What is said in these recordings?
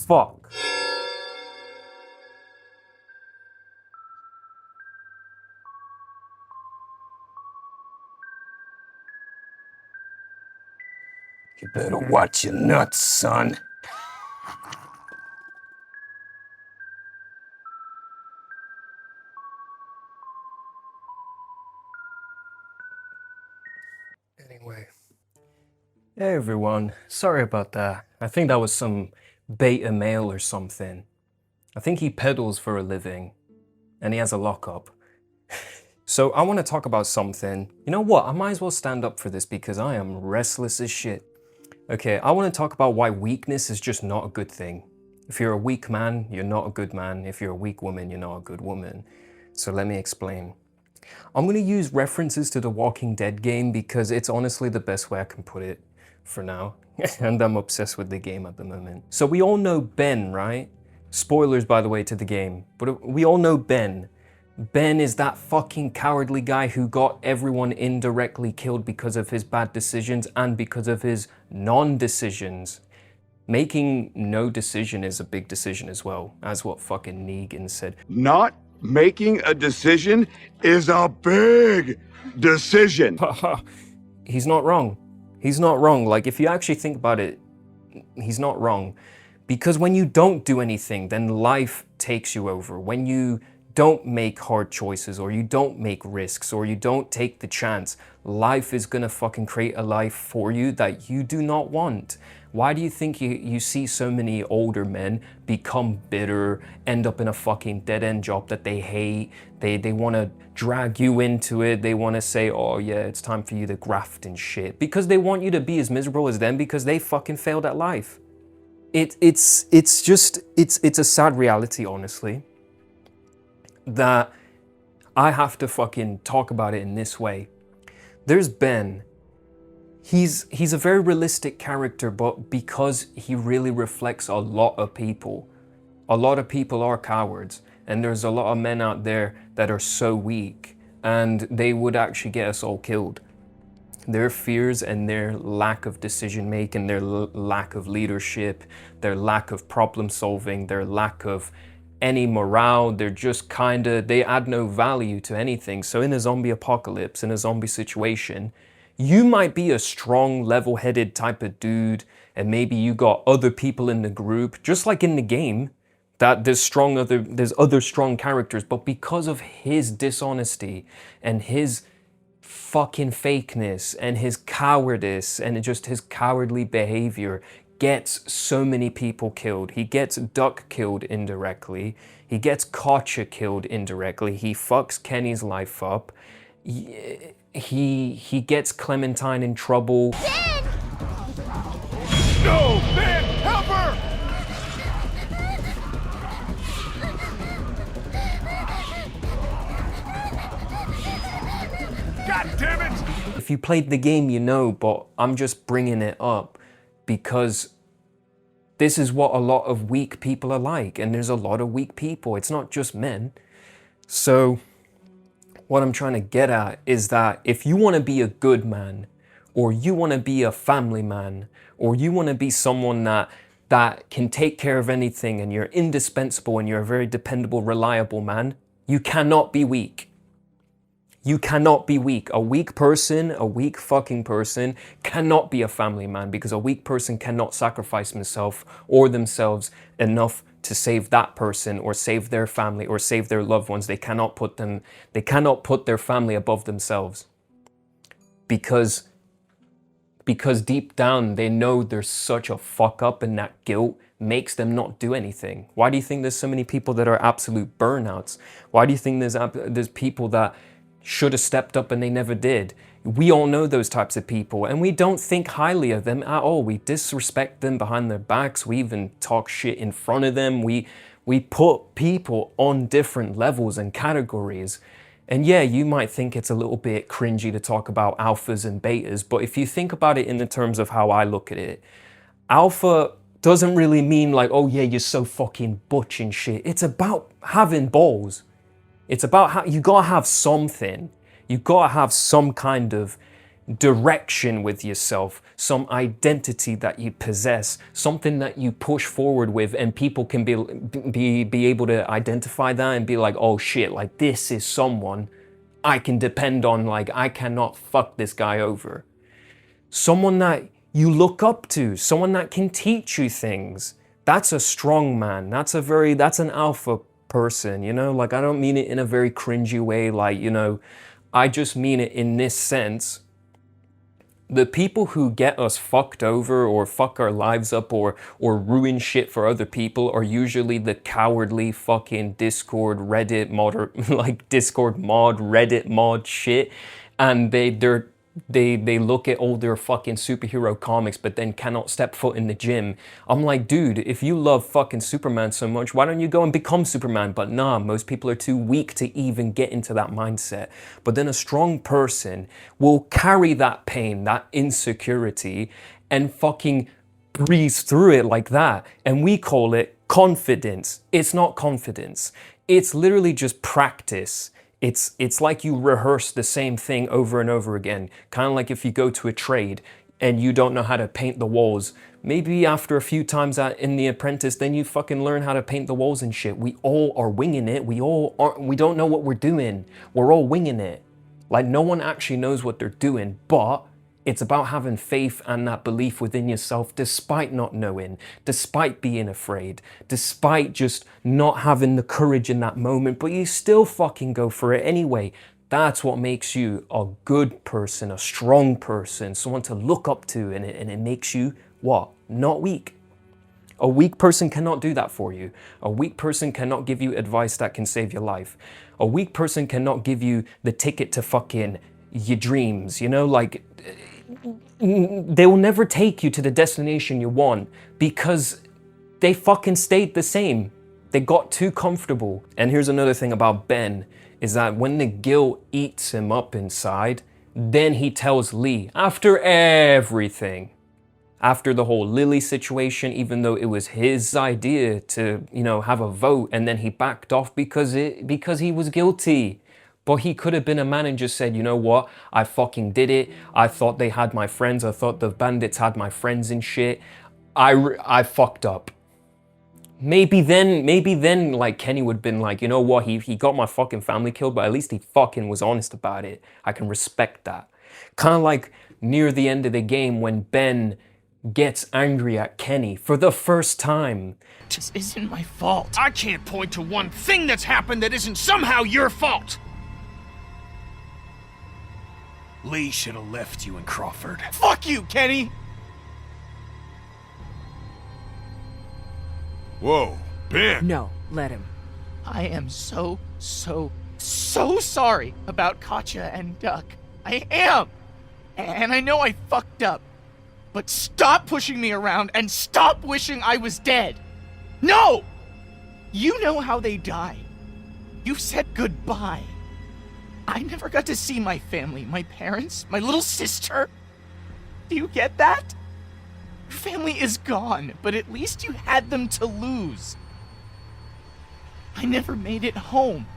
fuck? You better watch your nuts, son. Anyway. Hey everyone, sorry about that. I think that was some beta male or something. I think he peddles for a living, and he has a lockup. So I want to talk about something. You know what, I might as well stand up for this because I am restless as shit. Okay, I want to talk about why weakness is just not a good thing. If you're a weak man, you're not a good man. If you're a weak woman, you're not a good woman. So let me explain. I'm going to use references to the Walking Dead game because it's honestly the best way I can put it for now. And I'm obsessed with the game at the moment. So we all know Ben, right? Spoilers, by the way, to the game. But we all know Ben. Ben is that fucking cowardly guy who got everyone indirectly killed because of his bad decisions and because of his non-decisions. Making no decision is a big decision as well, as what fucking Negan said. Not making a decision is a big decision. He's not wrong. He's not wrong. Like, if you actually think about it, he's not wrong. Because when you don't do anything, then life takes you over. When you don't make hard choices, or you don't make risks, or you don't take the chance, life is gonna fucking create a life for you that you do not want. Why do you think you see so many older men become bitter, end up in a fucking dead-end job that they hate? They want to drag you into it. They want to say, oh yeah, it's time for you to graft and shit. Because they want you to be as miserable as them because they fucking failed at life. It's a sad reality, honestly, that I have to fucking talk about it in this way. There's Ben. He's a very realistic character, but because he really reflects a lot of people are cowards, and there's a lot of men out there that are so weak, and they would actually get us all killed. Their fears and their lack of decision making, their lack of leadership, their lack of problem solving, their lack of any morale, they're just they add no value to anything. So in a zombie apocalypse, in a zombie situation, you might be a strong, level-headed type of dude, and maybe you got other people in the group, just like in the game, that there's other strong characters, but because of his dishonesty and his fucking fakeness and his cowardice and just his cowardly behavior gets so many people killed. He gets Duck killed indirectly. He gets Kocha killed indirectly. He fucks Kenny's life up. He gets Clementine in trouble. Ben! No! Ben! Help her! God damn it! If you played the game, you know, but I'm just bringing it up because this is what a lot of weak people are like, and there's a lot of weak people. It's not just men. So what I'm trying to get at is that if you want to be a good man, or you want to be a family man, or you want to be someone that can take care of anything, and you're indispensable, and you're a very dependable, reliable man, you cannot be weak. You cannot be weak. A weak person, a weak fucking person, cannot be a family man, because a weak person cannot sacrifice himself or themselves enough to save that person or save their family or save their loved ones. They cannot put their family above themselves, because deep down they know there's such a fuck up, and that guilt makes them not do anything. Why do you think there's so many people that are absolute burnouts? Why do you think there's people that should have stepped up and they never did? We all know those types of people, and we don't think highly of them at all. We disrespect them behind their backs. We even talk shit in front of them. We put people on different levels and categories. And yeah, you might think it's a little bit cringy to talk about alphas and betas, but if you think about it in the terms of how I look at it, alpha doesn't really mean like, oh yeah, you're so fucking butch and shit. It's about having balls. It's about how you gotta have something. You gotta have some kind of, direction with yourself, some identity that you possess, something that you push forward with, and people can be able to identify that and be like, oh shit, like this is someone I can depend on, like I cannot fuck this guy over. Someone that you look up to, someone that can teach you things. That's a strong man. That's an alpha person, you know? Like, I don't mean it in a very cringy way, like, you know, I just mean it in this sense. The people who get us fucked over or fuck our lives up or ruin shit for other people are usually the cowardly fucking Discord, Reddit mod, or like Discord mod, Reddit mod shit. And they look at all their fucking superhero comics but then cannot step foot in the gym. I'm like, dude, if you love fucking Superman so much, why don't you go and become Superman? But nah, most people are too weak to even get into that mindset. But then a strong person will carry that pain, that insecurity, and fucking breeze through it like that. And we call it confidence. It's not confidence. It's literally just practice. It's like you rehearse the same thing over and over again. Kind of like if you go to a trade and you don't know how to paint the walls. Maybe after a few times in The Apprentice, then you fucking learn how to paint the walls and shit. We all are winging it. We don't know what we're doing. We're all winging it. Like, no one actually knows what they're doing, but it's about having faith and that belief within yourself despite not knowing, despite being afraid, despite just not having the courage in that moment, but you still fucking go for it anyway. That's what makes you a good person, a strong person, someone to look up to, and it makes you, what? Not weak. A weak person cannot do that for you. A weak person cannot give you advice that can save your life. A weak person cannot give you the ticket to fucking your dreams, you know, like, they will never take you to the destination you want because they fucking stayed the same. They got too comfortable. And here's another thing about Ben, is that when the guilt eats him up inside, then he tells Lee, after everything, after the whole Lily situation, even though it was his idea to, you know, have a vote, and then he backed off because he was guilty. But he could have been a man and just said, you know what, I fucking did it. I thought they had my friends. I thought the bandits had my friends and shit. I fucked up. Maybe then, like, Kenny would have been like, you know what, he got my fucking family killed, but at least he fucking was honest about it. I can respect that. Kind of like near the end of the game when Ben gets angry at Kenny for the first time. This isn't my fault. I can't point to one thing that's happened that isn't somehow your fault. Lee should have left you in Crawford. Fuck you, Kenny! Whoa, Ben. No, let him. I am so sorry about Katja and Duck. I am! And I know I fucked up. But stop pushing me around and stop wishing I was dead! No! You know how they die. You said goodbye. I never got to see my family, my parents, my little sister. Do you get that? Your family is gone, but at least you had them to lose. I never made it home.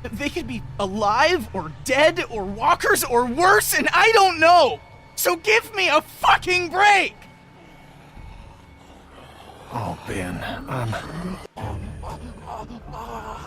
They could be alive or dead or walkers or worse, and I don't know. So give me a fucking break! Oh, Ben,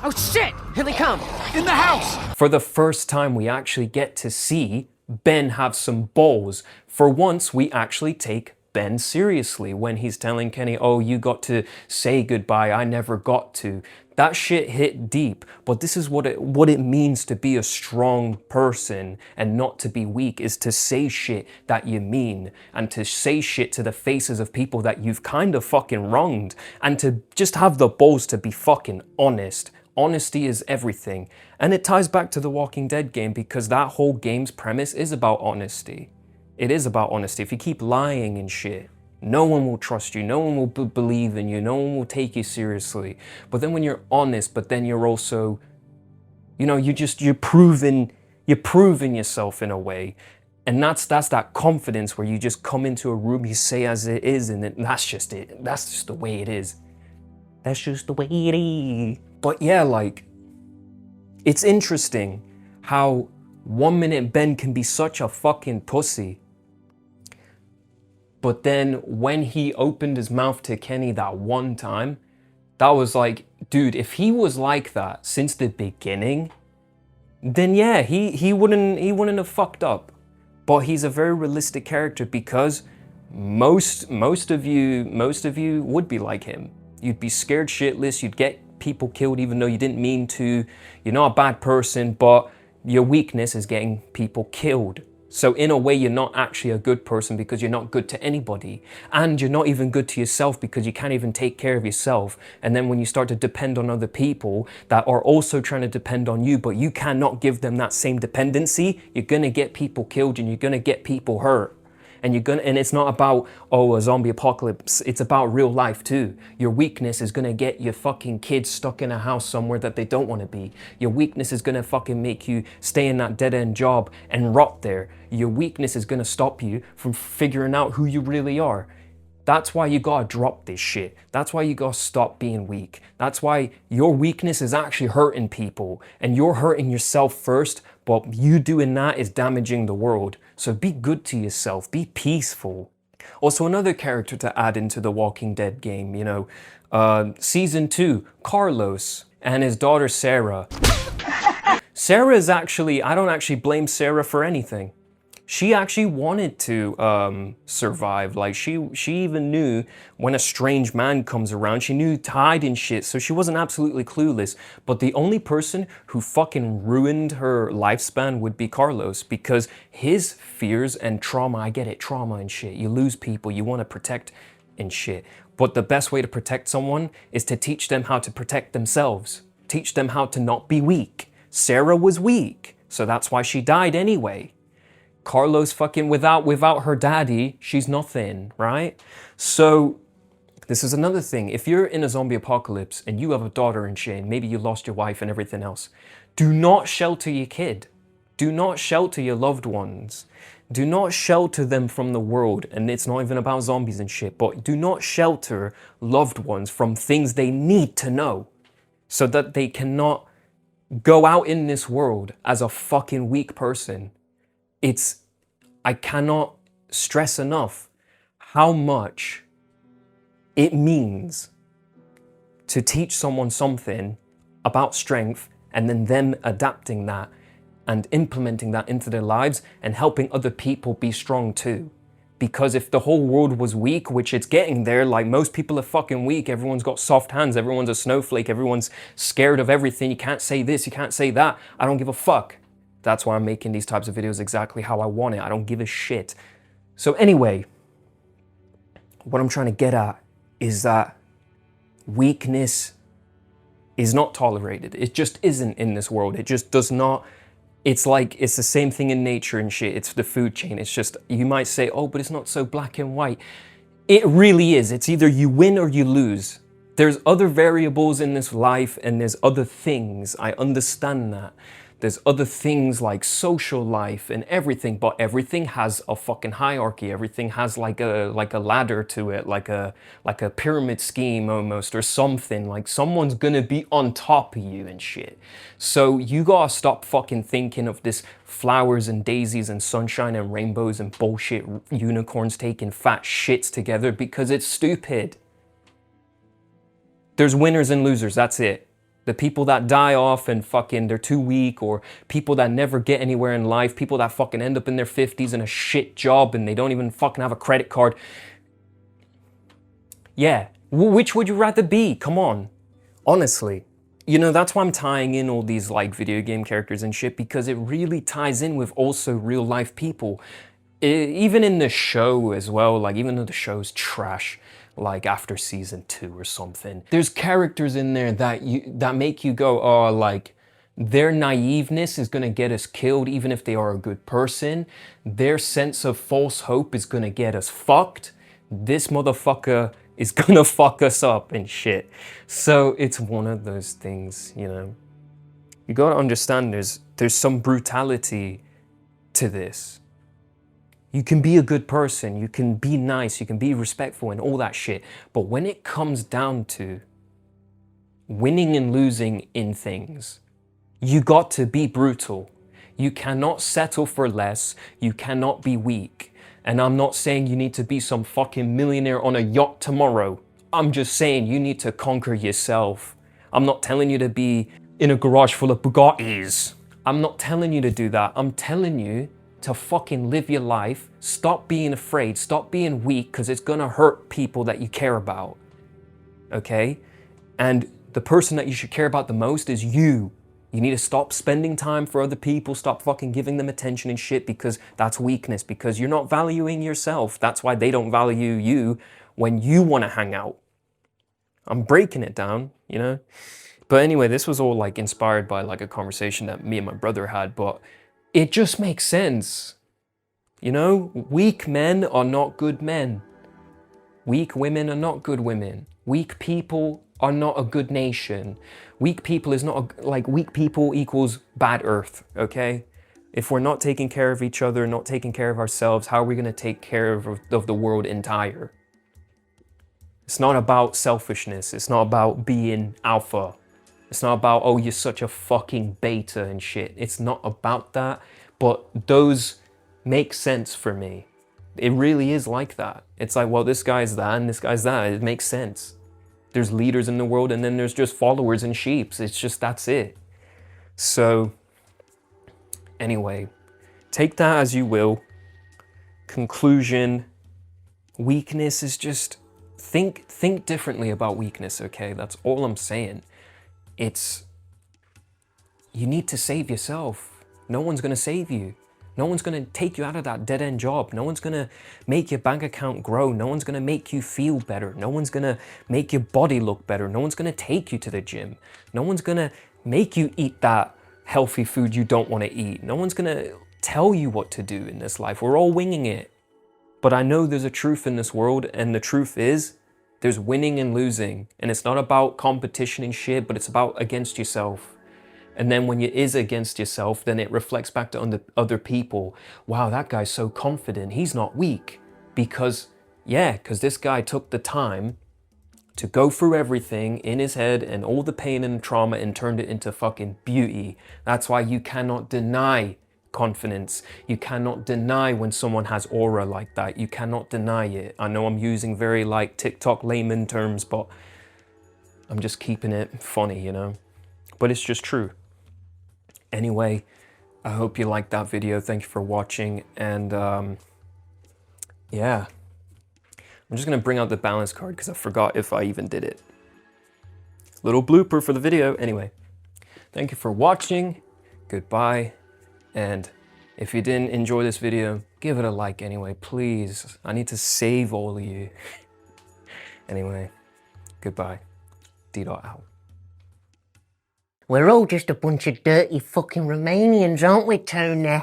Oh shit! Here they come! in the house! For the first time, we actually get to see Ben have some balls. For once, we actually take Ben seriously when he's telling Kenny, oh, you got to say goodbye, I never got to. That shit hit deep, but this is what it means to be a strong person and not to be weak, is to say shit that you mean, and to say shit to the faces of people that you've kind of fucking wronged, and to just have the balls to be fucking honest. Honesty is everything. And it ties back to the Walking Dead game, because that whole game's premise is about honesty. It is about honesty. If you keep lying and shit, no one will trust you, no one will believe in you, no one will take you seriously. But then when you're honest, but then you're also, you know, you're proving yourself in a way. And that's that confidence where you just come into a room, you say as it is, and that's just it. That's just the way it is. That's just the way it is. But yeah, like, it's interesting how 1 minute Ben can be such a fucking pussy, But then when he opened his mouth to Kenny that one time, that was like, dude, if he was like that since the beginning, then yeah, he wouldn't have fucked up. But he's a very realistic character because most of you would be like him. You'd be scared shitless, you'd get people killed even though you didn't mean to. You're not a bad person, but your weakness is getting people killed. So in a way, you're not actually a good person because you're not good to anybody. And you're not even good to yourself because you can't even take care of yourself. And then when you start to depend on other people that are also trying to depend on you, but you cannot give them that same dependency, you're gonna get people killed and you're gonna get people hurt. And it's not about, oh, a zombie apocalypse. It's about real life too. Your weakness is gonna get your fucking kids stuck in a house somewhere that they don't want to be. Your weakness is gonna fucking make you stay in that dead-end job and rot there. Your weakness is gonna stop you from figuring out who you really are. That's why you gotta drop this shit. That's why you gotta stop being weak. That's why your weakness is actually hurting people and you're hurting yourself first, but you doing that is damaging the world. So be good to yourself, be peaceful. Also, another character to add into the Walking Dead game, you know, season 2, Carlos and his daughter Sarah. Sarah is actually, I don't actually blame Sarah for anything. She actually wanted to survive. Like she even knew when a strange man comes around, she knew to hide and shit, so she wasn't absolutely clueless. But the only person who fucking ruined her lifespan would be Carlos, because his fears and trauma, I get it, trauma and shit. You lose people, you want to protect and shit. But the best way to protect someone is to teach them how to protect themselves. Teach them how to not be weak. Sarah was weak, so that's why she died anyway. Carlos fucking, without her daddy, she's nothing, right? So this is another thing. If you're in a zombie apocalypse and you have a daughter and shit, maybe you lost your wife and everything else, do not shelter your kid. Do not shelter your loved ones. Do not shelter them from the world. And it's not even about zombies and shit, but do not shelter loved ones from things they need to know so that they cannot go out in this world as a fucking weak person. I cannot stress enough how much it means to teach someone something about strength and then them adapting that and implementing that into their lives and helping other people be strong too. Because if the whole world was weak, which it's getting there, like most people are fucking weak, everyone's got soft hands, everyone's a snowflake, everyone's scared of everything, you can't say this, you can't say that, I don't give a fuck. That's why I'm making these types of videos exactly how I want it. I don't give a shit. So anyway, what I'm trying to get at is that weakness is not tolerated. It just isn't in this world. It just does not. It's like, it's the same thing in nature and shit. It's the food chain. It's just, you might say, oh, but it's not so black and white. It really is. It's either you win or you lose. There's other variables in this life and there's other things. I understand that. There's other things like social life and everything, but everything has a fucking hierarchy. Everything has like a ladder to it, like a pyramid scheme almost, or something. Like someone's gonna be on top of you and shit. So you gotta stop fucking thinking of this flowers and daisies and sunshine and rainbows and bullshit unicorns taking fat shits together, because it's stupid. There's winners and losers, that's it. The people that die off and fucking they're too weak, or people that never get anywhere in life, people that fucking end up in their 50s in a shit job and they don't even fucking have a credit card. Yeah, which would you rather be? Come on. Honestly. You know, that's why I'm tying in all these like video game characters and shit, because it really ties in with also real life people. Even in the show as well, like even though the show's trash, like after season 2 or something, there's characters in there that make you go, oh, like their naiveness is gonna get us killed even if they are a good person. Their sense of false hope is gonna get us fucked. This motherfucker is gonna fuck us up and shit. So it's one of those things, you know. You gotta understand there's some brutality to this. You can be a good person, you can be nice, you can be respectful and all that shit. But when it comes down to winning and losing in things, you got to be brutal. You cannot settle for less, you cannot be weak. And I'm not saying you need to be some fucking millionaire on a yacht tomorrow. I'm just saying you need to conquer yourself. I'm not telling you to be in a garage full of Bugattis. I'm not telling you to do that. I'm telling you to fucking live your life. Stop being afraid. Stop being weak, because it's gonna hurt people that you care about. Okay? And the person that you should care about the most is you. You need to stop spending time for other people. Stop fucking giving them attention and shit, because that's weakness, because you're not valuing yourself. That's why they don't value you when you want to hang out. I'm breaking it down, you know? But anyway, this was all like inspired by like a conversation that me and my brother had, but it just makes sense. You know, weak men are not good men. Weak women are not good women. Weak people are not a good nation. Weak people is not like weak people equals bad earth, okay? If we're not taking care of each other, not taking care of ourselves, how are we going to take care of the world entire? It's not about selfishness. It's not about being alpha. It's not about, oh, you're such a fucking beta and shit. It's not about that, but those make sense for me. It really is like that. It's like, well, this guy's that and this guy's that. It makes sense. There's leaders in the world and then there's just followers and sheeps. It's just, that's it. So anyway, take that as you will. Conclusion, weakness is just, think differently about weakness, okay? That's all I'm saying. It's, you need to save yourself. No one's gonna save you. No one's gonna take you out of that dead-end job. No one's gonna make your bank account grow. No one's gonna make you feel better. No one's gonna make your body look better. No one's gonna take you to the gym. No one's gonna make you eat that healthy food you don't wanna eat. No one's gonna tell you what to do in this life. We're all winging it. But I know there's a truth in this world, and the truth is, there's winning and losing. And it's not about competition and shit, but it's about against yourself. And then when it is against yourself, then it reflects back to other people. Wow, that guy's so confident. He's not weak. Because this guy took the time to go through everything in his head and all the pain and trauma and turned it into fucking beauty. That's why you cannot deny confidence. You cannot deny when someone has aura like that. You cannot deny it. I know I'm using very like TikTok layman terms, but I'm just keeping it funny, you know? But it's just true. Anyway, I hope you liked that video. Thank you for watching. And yeah, I'm just gonna bring out the balance card because I forgot if I even did it. Little blooper for the video. Anyway, thank you for watching. Goodbye. And if you didn't enjoy this video, give it a like anyway, please. I need to save all of you. Anyway, goodbye. D-Dot out. We're all just a bunch of dirty fucking Romanians, aren't we, Tony?